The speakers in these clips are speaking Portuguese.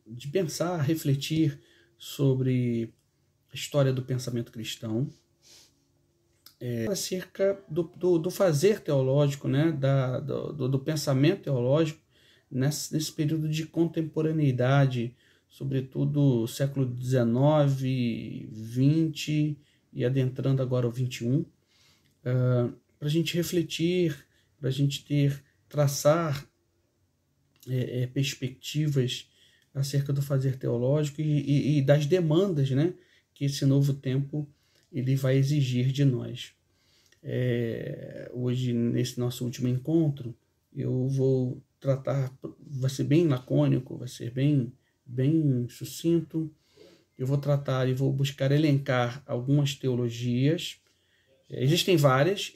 de pensar, refletir sobre a história do pensamento cristão, acerca do fazer teológico, né? do pensamento teológico nesse período de contemporaneidade, sobretudo século XIX, XX e adentrando agora o XXI, para a gente refletir, para a gente traçar perspectivas acerca do fazer teológico e das demandas, né, que esse novo tempo ele vai exigir de nós. Hoje, nesse nosso último encontro, eu vou tratar, vai ser bem lacônico, vai ser bem sucinto. Eu vou tratar e vou buscar elencar algumas teologias. Existem várias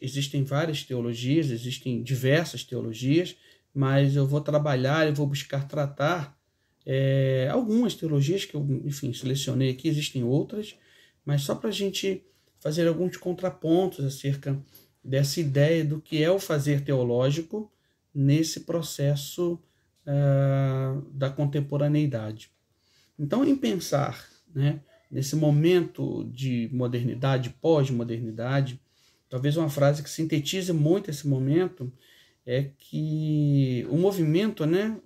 teologias, existem diversas teologias, mas eu vou trabalhar e vou buscar tratar algumas teologias que eu, enfim, selecionei aqui, existem outras, mas só para a gente fazer alguns contrapontos acerca dessa ideia do que é o fazer teológico nesse processo da contemporaneidade. Então, em pensar, né, nesse momento de modernidade, pós-modernidade, talvez uma frase que sintetize muito esse momento é que o movimento, né,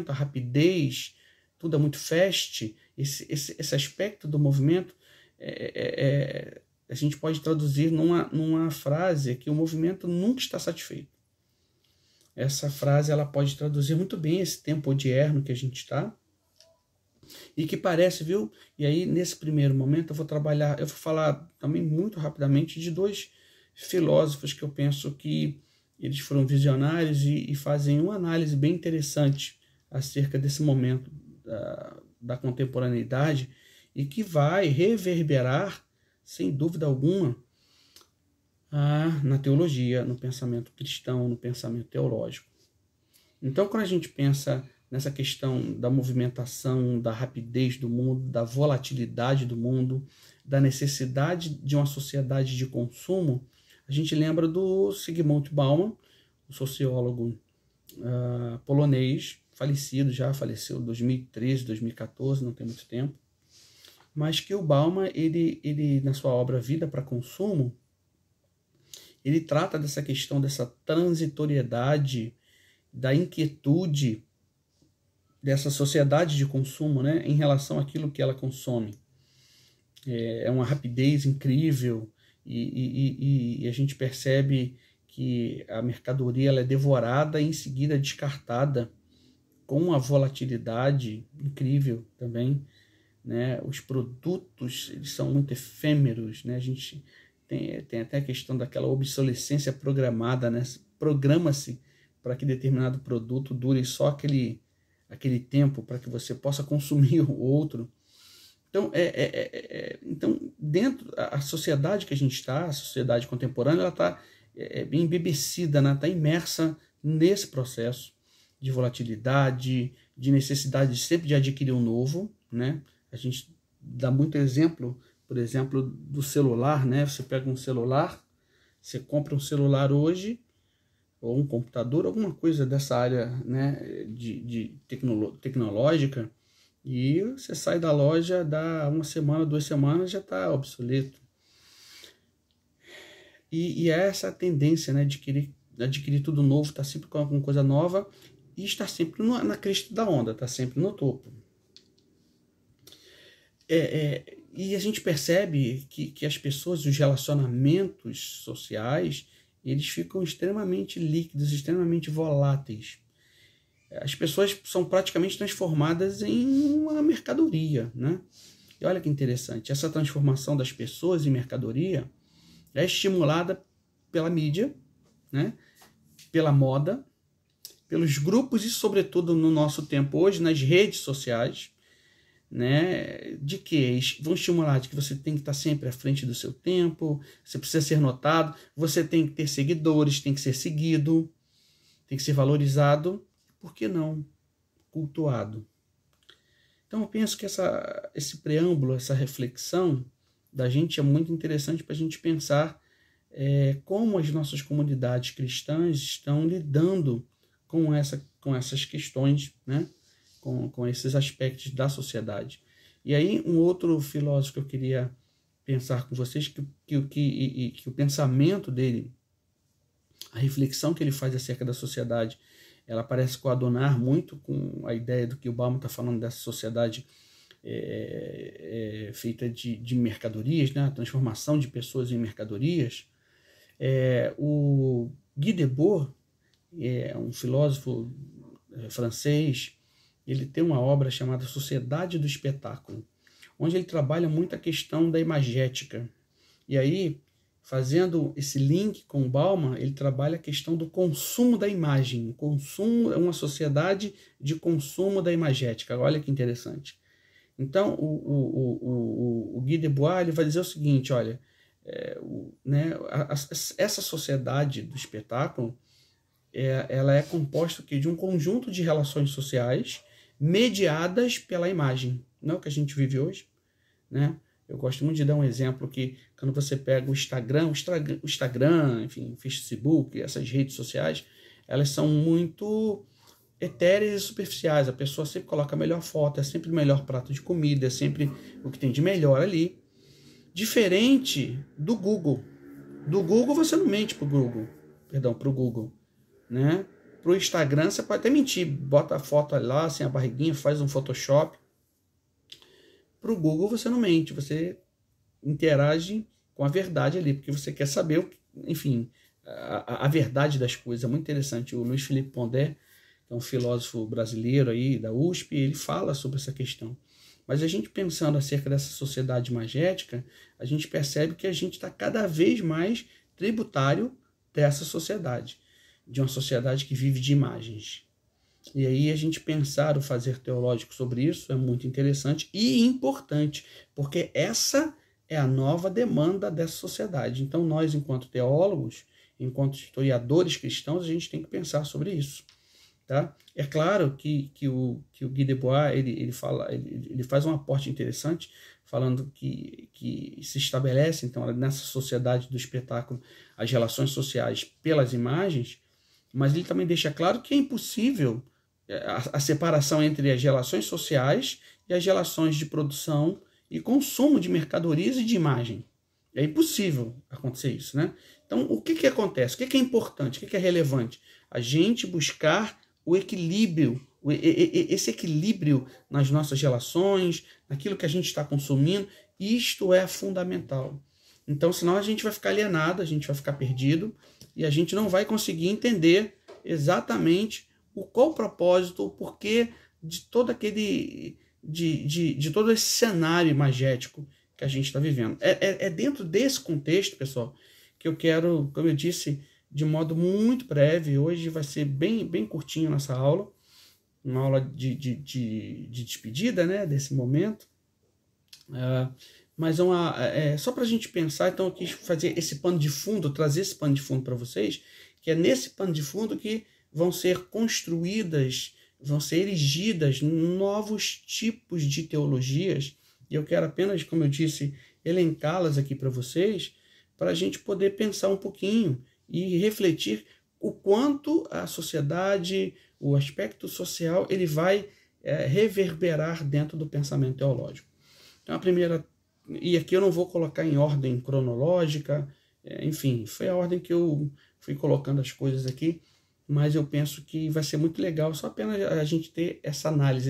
a rapidez, tudo é muito fast, esse aspecto do movimento, a gente pode traduzir numa frase que o movimento nunca está satisfeito. Essa frase ela pode traduzir muito bem esse tempo odierno que a gente está, e que parece, viu? E aí, nesse primeiro momento, eu vou falar também muito rapidamente de dois filósofos que eu penso que eles foram visionários e fazem uma análise bem interessante acerca desse momento da contemporaneidade e que vai reverberar, sem dúvida alguma, na teologia, no pensamento cristão, no pensamento teológico. Então, quando a gente pensa nessa questão da movimentação, da rapidez do mundo, da volatilidade do mundo, da necessidade de uma sociedade de consumo, a gente lembra do Zygmunt Bauman, o sociólogo polonês, faleceu em 2013, 2014, não tem muito tempo, mas que o Bauman, ele na sua obra Vida para Consumo, ele trata dessa questão, dessa transitoriedade, da inquietude dessa sociedade de consumo, né, em relação àquilo que ela consome. É uma rapidez incrível e a gente percebe que a mercadoria ela é devorada e em seguida descartada com uma volatilidade incrível também, né? Os produtos eles são muito efêmeros, né? A gente tem até a questão daquela obsolescência programada, né? Programa-se para que determinado produto dure só aquele tempo para que você possa consumir o outro. Então, então dentro da sociedade que a gente está, a sociedade contemporânea, ela está bem embebecida, né? Está imersa nesse processo de volatilidade, de necessidade sempre de adquirir um novo, né? A gente dá muito exemplo, por exemplo, do celular, né? Você pega um celular, você compra um celular hoje, ou um computador, alguma coisa dessa área, né, de tecnológica, e você sai da loja, dá uma semana, 2 semanas, já está obsoleto. E é essa tendência, né, de adquirir tudo novo, estar sempre com alguma coisa nova, e estar sempre na crista da onda, estar sempre no topo. E a gente percebe que as pessoas, os relacionamentos sociais, eles ficam extremamente líquidos, extremamente voláteis. As pessoas são praticamente transformadas em uma mercadoria, né? E olha que interessante, essa transformação das pessoas em mercadoria é estimulada pela mídia, né? Pela moda, pelos grupos e, sobretudo, no nosso tempo hoje, nas redes sociais, né, de que vão estimular de que você tem que estar sempre à frente do seu tempo, você precisa ser notado, você tem que ter seguidores, tem que ser seguido, tem que ser valorizado, por que não cultuado? Então eu penso que esse preâmbulo, essa reflexão da gente é muito interessante para a gente pensar como as nossas comunidades cristãs estão lidando com essas questões, né? com esses aspectos da sociedade. E aí, um outro filósofo que eu queria pensar com vocês, que o pensamento dele, a reflexão que ele faz acerca da sociedade, ela parece coadunar muito com a ideia do que o Bauman está falando dessa sociedade feita de mercadorias, né? A transformação de pessoas em mercadorias. O Guy Debord, um filósofo francês, ele tem uma obra chamada Sociedade do Espetáculo, onde ele trabalha muito a questão da imagética. E aí, fazendo esse link com o Bauman, ele trabalha a questão do consumo da imagem. O consumo é uma sociedade de consumo da imagética. Olha que interessante. Então, o Guy Debord ele vai dizer o seguinte, olha, essa sociedade do espetáculo, ela é composta de um conjunto de relações sociais mediadas pela imagem. Não é o que a gente vive hoje, né? Eu gosto muito de dar um exemplo que quando você pega o Instagram, enfim, Facebook, essas redes sociais, elas são muito etéreas e superficiais. A pessoa sempre coloca a melhor foto, é sempre o melhor prato de comida, é sempre o que tem de melhor ali. Diferente do Google. Do Google você não mente pro Google, né? Pro Instagram você pode até mentir, bota a foto lá, sem a barriguinha, faz um Photoshop. Pro Google você não mente, você interage com a verdade ali, porque você quer saber, enfim, a verdade das coisas. É muito interessante. O Luiz Felipe Pondé, que é um filósofo brasileiro aí da USP, ele fala sobre essa questão. Mas a gente pensando acerca dessa sociedade imagética, a gente percebe que a gente está cada vez mais tributário dessa sociedade, de uma sociedade que vive de imagens. E aí a gente pensar o fazer teológico sobre isso é muito interessante e importante, porque essa é a nova demanda dessa sociedade. Então nós, enquanto teólogos, enquanto historiadores cristãos, a gente tem que pensar sobre isso. Tá? É claro que o Guy Debord ele faz um aporte interessante, falando que se estabelece, então, nessa sociedade do espetáculo, as relações sociais pelas imagens, mas ele também deixa claro que é impossível a separação entre as relações sociais e as relações de produção e consumo de mercadorias e de imagem. É impossível acontecer isso, né? Então, o que acontece? O que é importante? O que é relevante? A gente buscar o equilíbrio, esse equilíbrio nas nossas relações, naquilo que a gente está consumindo, isto é fundamental. Então, senão a gente vai ficar alienado, a gente vai ficar perdido e a gente não vai conseguir entender exatamente qual o propósito, o porquê de todo aquele, de todo esse cenário imagético que a gente está vivendo. É dentro desse contexto, pessoal, que eu quero, como eu disse, de modo muito breve, hoje vai ser bem curtinho nossa aula, uma aula de despedida, né, desse momento, mas só para a gente pensar. Então eu quis fazer esse pano de fundo, trazer esse pano de fundo para vocês, que é nesse pano de fundo que vão ser construídas, vão ser erigidas novos tipos de teologias, e eu quero apenas, como eu disse, elencá-las aqui para vocês, para a gente poder pensar um pouquinho e refletir o quanto a sociedade, o aspecto social, ele vai reverberar dentro do pensamento teológico. Então, a primeira, e aqui eu não vou colocar em ordem cronológica, enfim, foi a ordem que eu fui colocando as coisas aqui, mas eu penso que vai ser muito legal só apenas a gente ter essa análise,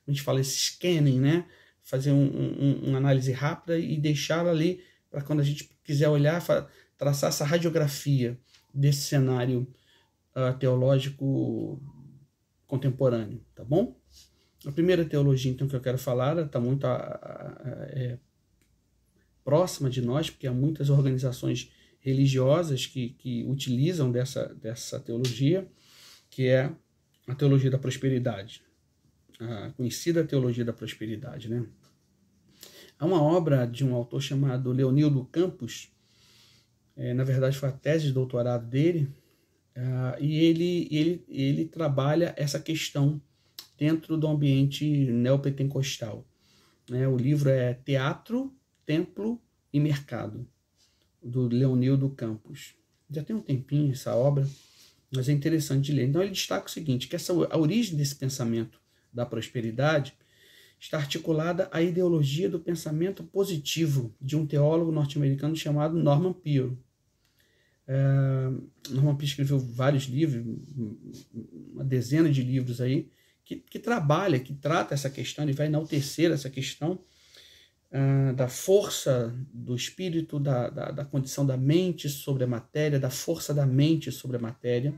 a gente fala esse scanning, né? Fazer uma análise rápida e deixá-la ali para quando a gente quiser olhar, traçar essa radiografia desse cenário teológico contemporâneo, tá bom? A primeira teologia, então, que eu quero falar está muito próxima de nós, porque há muitas organizações religiosas que utilizam dessa teologia, que é a teologia da prosperidade, a conhecida teologia da prosperidade, né? Há uma obra de um autor chamado Leonildo Campos, na verdade foi a tese de doutorado dele, e ele trabalha essa questão dentro do ambiente neopentecostal, né? O livro é Teatro, Templo e Mercado, do Leonildo Campos. Já tem um tempinho essa obra, mas é interessante de ler. Então ele destaca o seguinte, que a origem desse pensamento da prosperidade está articulada à ideologia do pensamento positivo de um teólogo norte-americano chamado Norman Peale. Norman Peale escreveu vários livros, uma dezena de livros aí, que trabalha, que trata essa questão, ele vai enaltecer essa questão da força do espírito, da condição da mente sobre a matéria, da força da mente sobre a matéria,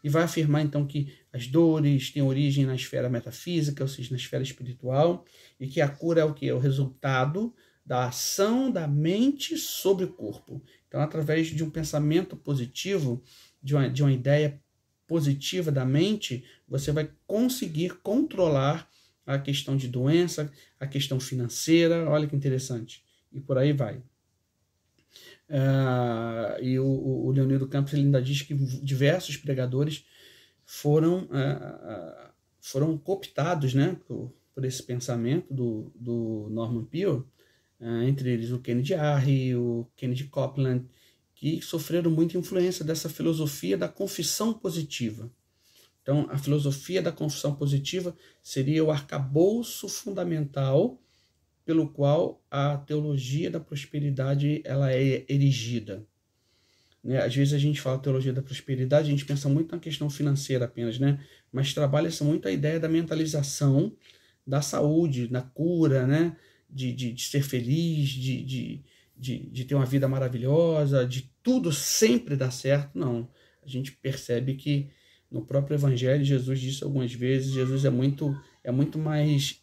e vai afirmar então que as dores têm origem na esfera metafísica, ou seja, na esfera espiritual, e que a cura é o que? É o resultado da ação da mente sobre o corpo. Então, através de um pensamento positivo, de uma ideia positiva da mente, você vai conseguir controlar a questão de doença, a questão financeira, olha que interessante, e por aí vai. E o Leonildo Campos ele ainda diz que diversos pregadores foram cooptados, né, por esse pensamento do Norman Peale, entre eles o Kennedy Arre, o Kennedy Copeland, que sofreram muita influência dessa filosofia da confissão positiva. Então, a filosofia da confissão positiva seria o arcabouço fundamental pelo qual a teologia da prosperidade ela é erigida. Né? Às vezes a gente fala teologia da prosperidade, a gente pensa muito na questão financeira apenas, né? Mas trabalha-se muito a ideia da mentalização, da saúde, da cura, né? de ser feliz, de ter uma vida maravilhosa, de tudo sempre dar certo. Não, a gente percebe que no próprio Evangelho, Jesus disse algumas vezes, Jesus é muito mais,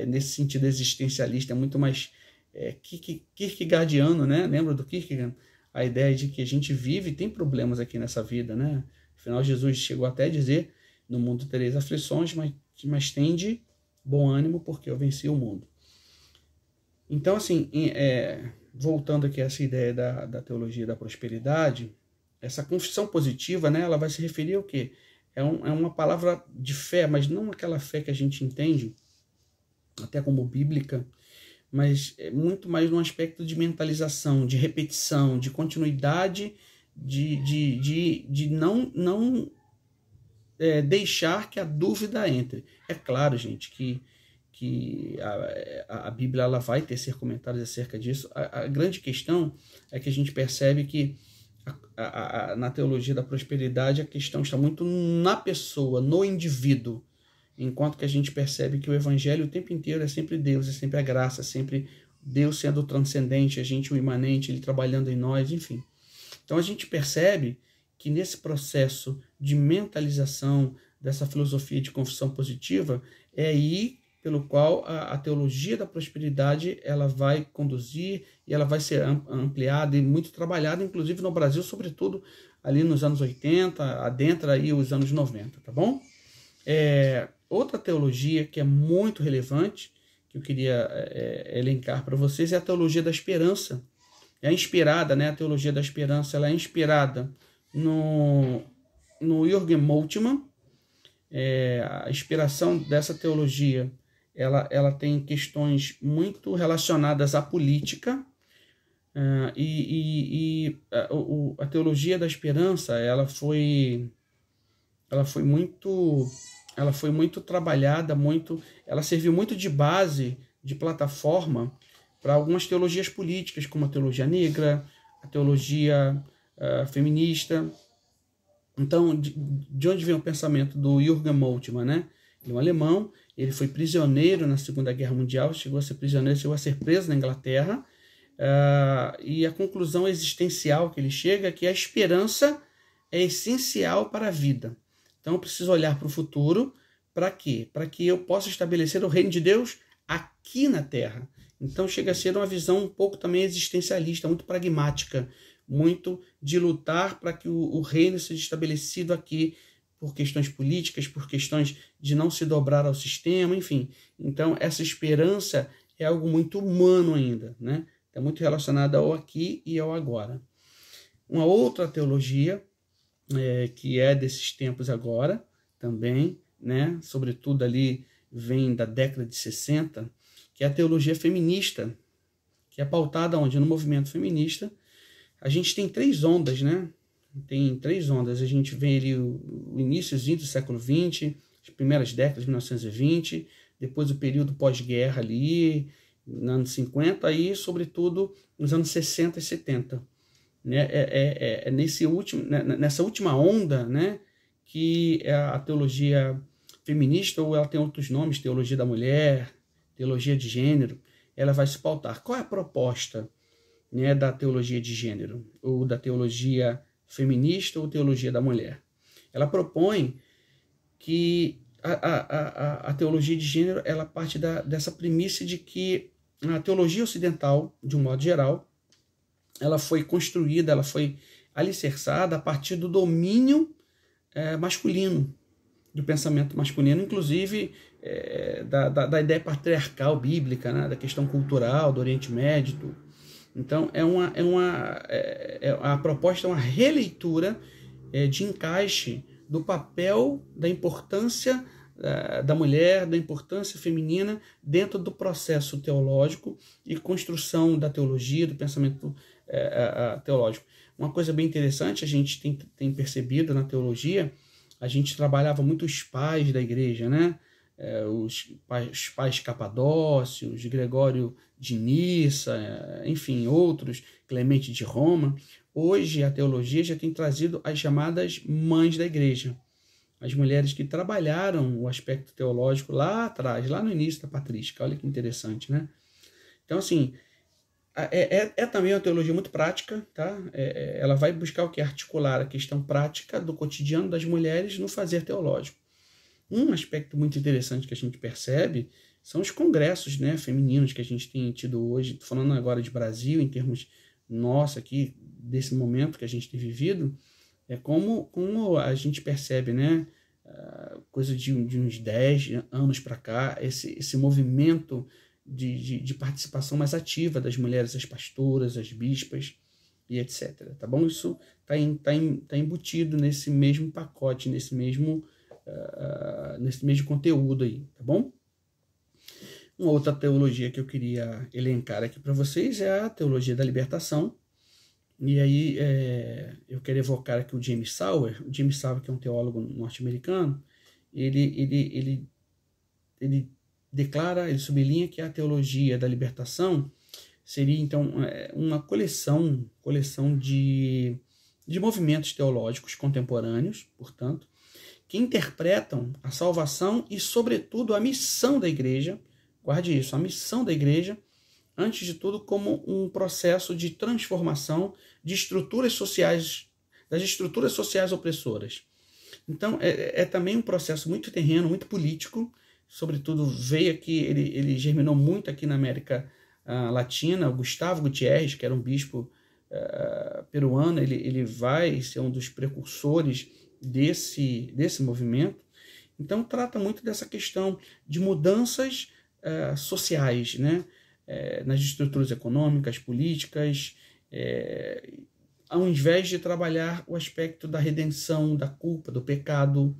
nesse sentido existencialista, é muito mais kierkegaardiano, né? Lembra do Kierkegaard? A ideia de que a gente vive e tem problemas aqui nessa vida, né? Afinal, Jesus chegou até a dizer, no mundo tereis aflições, mas tende bom ânimo, porque eu venci o mundo. Então, assim, voltando aqui a essa ideia da teologia da prosperidade, essa confissão positiva, né, ela vai se referir ao quê? É uma palavra de fé, mas não aquela fé que a gente entende, até como bíblica, mas é muito mais num aspecto de mentalização, de repetição, de continuidade, de não deixar que a dúvida entre. É claro, gente, que a Bíblia ela vai tecer comentários acerca disso. A grande questão é que a gente percebe que na teologia da prosperidade a questão está muito na pessoa, no indivíduo, enquanto que a gente percebe que o evangelho o tempo inteiro é sempre Deus, é sempre a graça, é sempre Deus sendo o transcendente, a gente o imanente, ele trabalhando em nós, enfim. Então a gente percebe que nesse processo de mentalização dessa filosofia de confissão positiva é aí pelo qual a teologia da prosperidade ela vai conduzir e ela vai ser ampliada e muito trabalhada, inclusive no Brasil, sobretudo ali nos anos 80, adentra aí os anos 90, tá bom? Outra teologia que é muito relevante, que eu queria elencar para vocês, é a teologia da esperança. É inspirada, né? A teologia da esperança ela é inspirada no Jürgen Moltmann. A inspiração dessa teologia ela tem questões muito relacionadas à política, a teologia da esperança ela foi muito trabalhada, ela serviu muito de base, de plataforma para algumas teologias políticas, como a teologia negra, a teologia feminista. Então, de onde vem o pensamento do Jürgen Moltmann, né? Ele é um alemão, ele foi prisioneiro na Segunda Guerra Mundial, chegou a ser prisioneiro, chegou a ser preso na Inglaterra, e a conclusão existencial que ele chega é que a esperança é essencial para a vida. Então, eu preciso olhar para o futuro, para quê? Para que eu possa estabelecer o reino de Deus aqui na Terra. Então, chega a ser uma visão um pouco também existencialista, muito pragmática, muito de lutar para que o reino seja estabelecido aqui por questões políticas, por questões de não se dobrar ao sistema, enfim. Então, essa esperança é algo muito humano ainda, né? É muito relacionada ao aqui e ao agora. Uma outra teologia, que é desses tempos agora, também, né? Sobretudo ali vem da década de 60, que é a teologia feminista, que é pautada onde? No movimento feminista. A gente tem 3 ondas, né? Tem 3 ondas. A gente vê ali o iníciozinho do século XX, as primeiras décadas, 1920, depois o período pós-guerra ali, nos anos 50, e sobretudo nos anos 60 e 70. Né? Nessa última onda, né, que a teologia feminista, ou ela tem outros nomes, teologia da mulher, teologia de gênero, ela vai se pautar. Qual é a proposta, né, da teologia de gênero, ou da teologia feminista ou teologia da mulher? Ela propõe que a teologia de gênero ela parte dessa premissa de que a teologia ocidental, de um modo geral, ela foi construída, ela foi alicerçada a partir do domínio masculino, do pensamento masculino, inclusive da ideia patriarcal bíblica, né, da questão cultural, do Oriente Médio, tudo. Então, a proposta é uma releitura de encaixe do papel, da importância da mulher, da importância feminina dentro do processo teológico e construção da teologia, do pensamento teológico. Uma coisa bem interessante, a gente tem percebido na teologia, a gente trabalhava muito os pais da igreja, né? Os pais capadócios, Gregório de Nissa, enfim, outros, Clemente de Roma. Hoje a teologia já tem trazido as chamadas mães da igreja, as mulheres que trabalharam o aspecto teológico lá atrás, lá no início da patrística. Olha que interessante, né? Então, assim, também uma teologia muito prática, tá? Ela vai buscar o que? Articular a questão prática do cotidiano das mulheres no fazer teológico. Um aspecto muito interessante que a gente percebe são os congressos, né, femininos que a gente tem tido hoje. Estou falando agora de Brasil, em termos nossa aqui, desse momento que a gente tem vivido, como a gente percebe, né, coisa de uns 10 anos para cá, esse movimento de participação mais ativa das mulheres, as pastoras, as bispas e etc. Tá bom? Isso tá embutido nesse mesmo pacote, nesse mesmo conteúdo aí, tá bom? Uma outra teologia que eu queria elencar aqui para vocês é a teologia da libertação. E aí eu quero evocar aqui o James Sauer. O James Sauer, que é um teólogo norte-americano, ele declara, ele sublinha que a teologia da libertação seria, então, uma coleção de movimentos teológicos contemporâneos, portanto, que interpretam a salvação e, sobretudo, a missão da igreja, guarde isso, a missão da igreja, antes de tudo, como um processo de transformação de estruturas sociais, das estruturas sociais opressoras. Então, também um processo muito terreno, muito político, sobretudo veio aqui, ele germinou muito aqui na América Latina. O Gustavo Gutierrez, que era um bispo peruano, ele vai ser um dos precursores desse movimento. Então, trata muito dessa questão de mudanças sociais, né? Nas estruturas econômicas, políticas, ao invés de trabalhar o aspecto da redenção, da culpa, do pecado,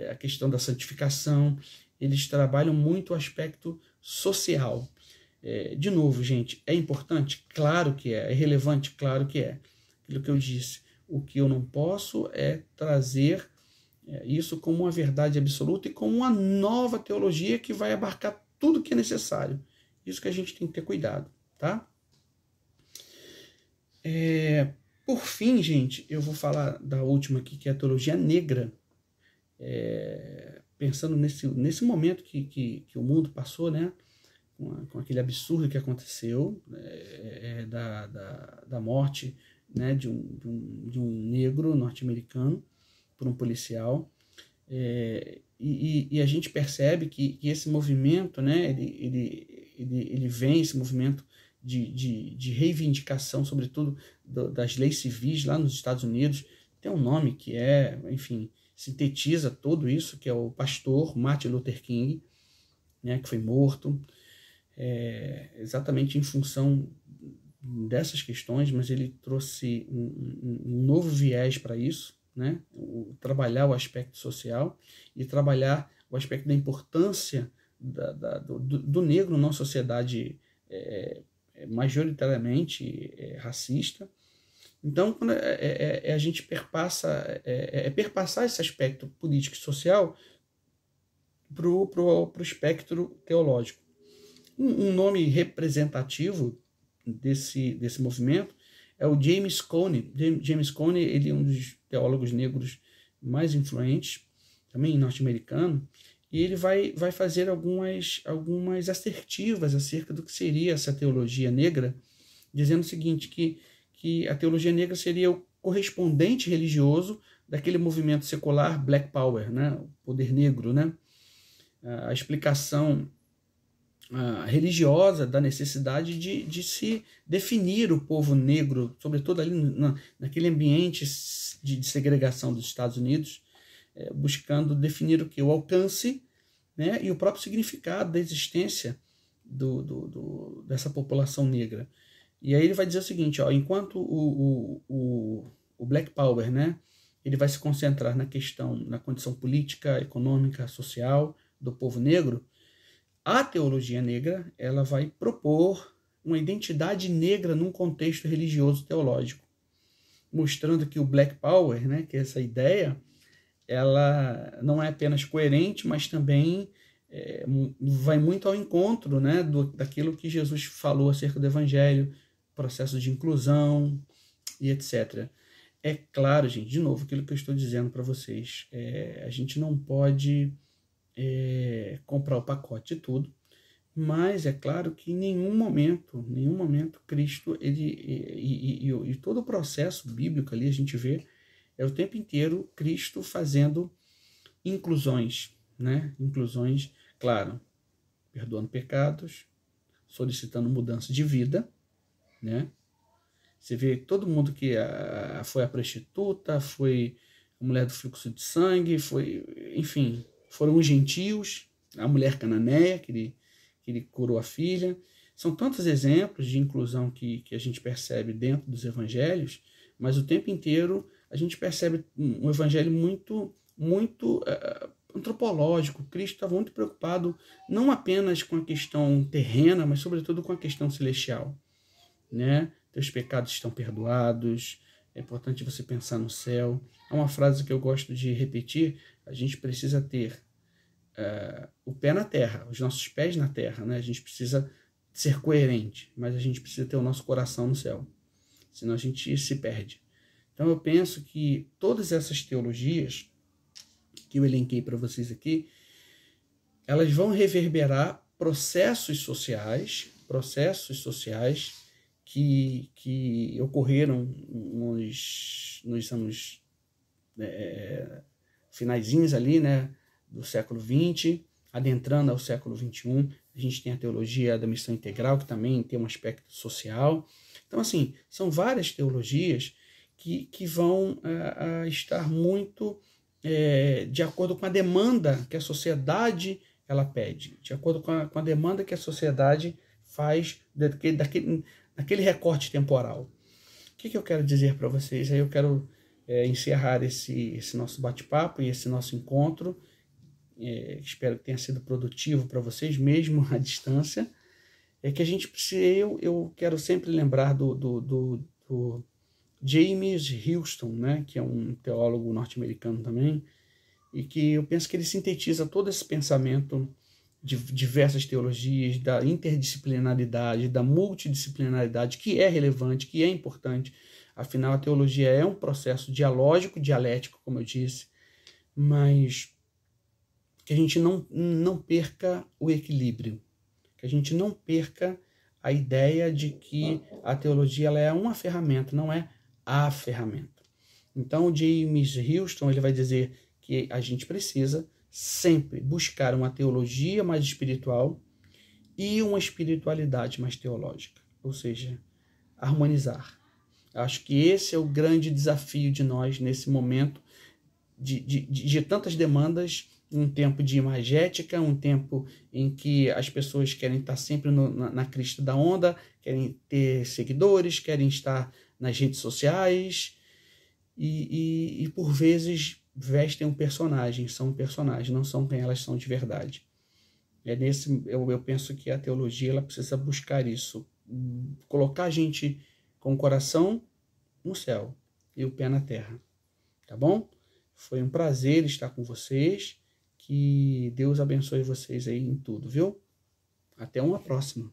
a questão da santificação, eles trabalham muito o aspecto social. De novo, gente, é importante? Claro que é relevante? Claro que é. Aquilo que eu disse, o que eu não posso é trazer isso como uma verdade absoluta e como uma nova teologia que vai abarcar tudo que é necessário. Isso que a gente tem que ter cuidado, tá? Por fim, gente, eu vou falar da última aqui, que é a teologia negra. Pensando nesse momento que o mundo passou, né? Com aquele absurdo que aconteceu, da morte, né, de um negro norte-americano por um policial. E a gente percebe que esse movimento, né, ele vem, esse movimento de reivindicação, sobretudo das leis civis lá nos Estados Unidos. Tem um nome que enfim, sintetiza tudo isso, que é o pastor Martin Luther King, né, que foi morto, exatamente em função dessas questões, mas ele trouxe um novo viés para isso, né? Trabalhar o aspecto social e trabalhar o aspecto da importância do negro numa sociedade majoritariamente racista. Então, quando a gente perpassar esse aspecto político e social pro espectro teológico. Um nome representativo desse movimento é o James Cone. James Cone, ele é um dos teólogos negros mais influentes, também norte-americano, e ele vai fazer algumas assertivas acerca do que seria essa teologia negra, dizendo o seguinte, que a teologia negra seria o correspondente religioso daquele movimento secular Black Power, né? O poder negro, né? A explicação religiosa da necessidade de se definir o povo negro, sobretudo ali naquele ambiente de segregação dos Estados Unidos, buscando definir o que? O alcance, né, e o próprio significado da existência dessa população negra. E aí ele vai dizer o seguinte, ó, enquanto o Black Power, né, ele vai se concentrar na condição política, econômica, social do povo negro, a teologia negra ela vai propor uma identidade negra num contexto religioso teológico, mostrando que o Black Power, né, que é essa ideia, ela não é apenas coerente, mas também vai muito ao encontro, né, daquilo que Jesus falou acerca do Evangelho, processo de inclusão e etc. É claro, gente, de novo, aquilo que eu estou dizendo para vocês, a gente não pode comprar o pacote de tudo, mas é claro que em nenhum momento Cristo, e todo o processo bíblico ali a gente vê, é o tempo inteiro Cristo fazendo inclusões, né? Inclusões, claro, perdoando pecados, solicitando mudança de vida, né? Você vê todo mundo que foi a prostituta, foi a mulher do fluxo de sangue, enfim, foram os gentios, a mulher cananeia, que ele curou a filha. São tantos exemplos de inclusão que a gente percebe dentro dos evangelhos, mas o tempo inteiro a gente percebe um evangelho muito antropológico. Cristo estava muito preocupado não apenas com a questão terrena, mas sobretudo com a questão celestial, né? Teus pecados estão perdoados, é importante você pensar no céu. É uma frase que eu gosto de repetir, a gente precisa ter o pé na terra, os nossos pés na terra, né? A gente precisa ser coerente, mas a gente precisa ter o nosso coração no céu, senão a gente se perde. Então eu penso que todas essas teologias que eu elenquei para vocês aqui, elas vão reverberar processos sociais que ocorreram nos anos finaizinhos ali, né, do século XX, adentrando ao século XXI. A gente tem a teologia da missão integral, que também tem um aspecto social. Então, assim, são várias teologias que vão estar muito de acordo com a demanda que a sociedade ela pede, de acordo com a demanda que a sociedade faz naquele recorte temporal. O que eu quero dizer para vocês? Aí eu quero encerrar esse nosso bate-papo e esse nosso encontro. Espero que tenha sido produtivo para vocês, mesmo à distância. Que a gente precisa, eu quero sempre lembrar do James Houston, né, que é um teólogo norte-americano também, e que eu penso que ele sintetiza todo esse pensamento de diversas teologias, da interdisciplinaridade, da multidisciplinaridade, que é relevante, que é importante. Afinal, a teologia é um processo dialógico, dialético, como eu disse, mas que a gente não perca o equilíbrio, que a gente não perca a ideia de que a teologia ela é uma ferramenta, não é a ferramenta. Então, o James Houston ele vai dizer que a gente precisa sempre buscar uma teologia mais espiritual e uma espiritualidade mais teológica, ou seja, harmonizar. Acho que esse é o grande desafio de nós nesse momento de tantas demandas, um tempo de imagética, um tempo em que as pessoas querem estar sempre na crista da onda, querem ter seguidores, querem estar nas redes sociais e por vezes vestem um personagem, são um personagem, não são quem elas são de verdade. Eu penso que a teologia ela precisa buscar isso, colocar a gente com o coração no céu e o pé na terra, tá bom? Foi um prazer estar com vocês, que Deus abençoe vocês aí em tudo, viu? Até uma próxima.